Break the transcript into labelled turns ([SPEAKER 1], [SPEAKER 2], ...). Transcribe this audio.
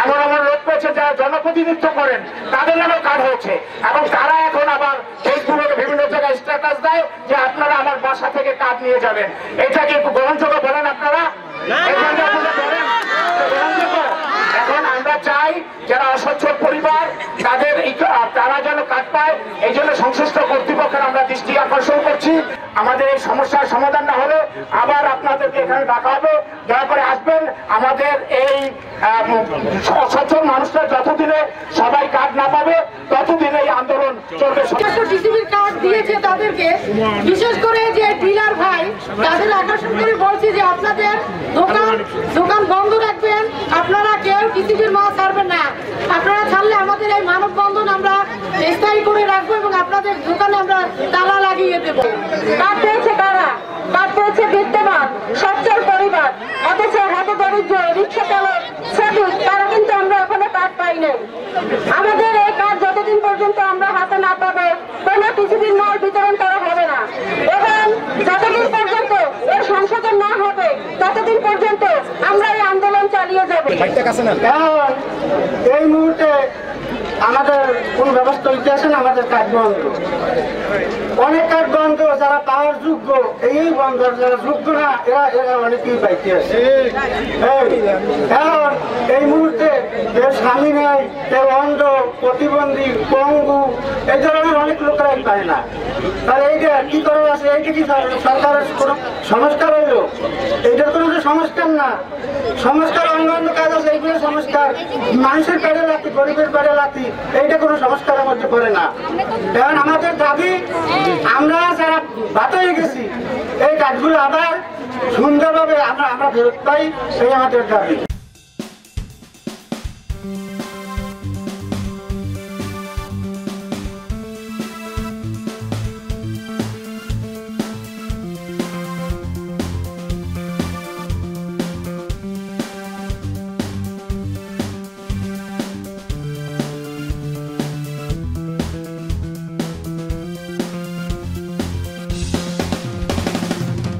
[SPEAKER 1] এমন এমন লোক পেয়েছে যারা জনপ্রতিনিধিত্ব করেন, তাদের নামে কার্ড হয়েছে এবং তারা এখন আবার ফেসবুকে বিভিন্ন জায়গায় স্ট্যাটাস দেয় যে আপনারা আমার বাসা থেকে কার্ড নিয়ে যাবেন। এটা কি গ্রহণযোগ্য বলেন আপনারা? এখন আমরা চাই যারা অসচ্ছল পরিবার তারা যেন কাজ পায়, এই জন্য সংশ্লিষ্ট কর্তৃপক্ষের আমরা দৃষ্টি আকর্ষণ করছি। আমাদের এই সমস্যার সমাধান না হলে আবার আপনাদেরকে এখানে ডাকা হবে, দয়া করে আসবেন। আমাদের এই অসচ্ছল মানুষরা যতদিনে সবাই কার্ড না পাবে ততদিন এই আন্দোলন চলবে।
[SPEAKER 2] ডিসিবির কার্ড দিয়েছে তাদেরকে, বিশেষ করে যে ডিলার ভাই, তাদের আকর্ষণ করে বলছি যে আপনাদের দোকান বন্ধ রাখবেন, আপনারা কেউ ডিসিবির মাল ছাড়বেন না। আপনারা ছাড়লে আমাদের এই মানববন্ধন আমরা স্থায়ী করে রাখবো এবং আপনাদের দোকানে আমরা তালা লাগিয়ে দেবো। কার্ড পেয়েছে কারা? কার্ড পেয়েছে বিদ্যমান সচ্ছল পরিবার, অথচ হাতে দরিদ্র রিক্সা চালক শ্রমিক, তারা কিন্তু আমরা এখনো কার্ড পাই নাই। আমাদের এই কার্ড যতদিন পর্যন্ত আমরা হাতে না পাবো কোনো ডিসিবির মাল বিতরণ করা হবে না এবং যতদিন পর্যন্ত এর সংশোধন না হবে ততদিন পর্যন্ত আমরা এই আন্দোলন চালিয়ে যাবো। এই মুহূর্তে আমাদের কোন ব্যবস্থা হইতে আসে না, আমাদের কাজ বন্ধ, অনেক কাজ বন্ধ। যারা পাওয়ার যোগ্য এই বন্ধ, যারা যোগ্য না এরা অনেকেই পাইতে আসে। এখন এই মুহূর্তে কেউ স্বামী নেই, কেউ অন্ধ, প্রতিবন্ধী, পঙ্গু, এই ধরনের অনেক লোকেরাই পায় না। তাহলে এইটা কি করার আছে? এইটা কি সরকারের কোনো সংস্কার হইল? এইটার কোনো সংস্কার না। সংস্কার অন্যান্য কাজ আছে, এইগুলো সংস্কার। মানুষের পেড়ে লাথি, গরিবের পেড়ে লাথি, এইটা কোনো সংস্কারের মধ্যে পড়ে না। কারণ আমাদের দাবি, আমরা যারা বাদ হয়ে গেছি এই কাজগুলো আবার সুন্দরভাবে আমরা ফেরত পাই, এই আমাদের দাবি।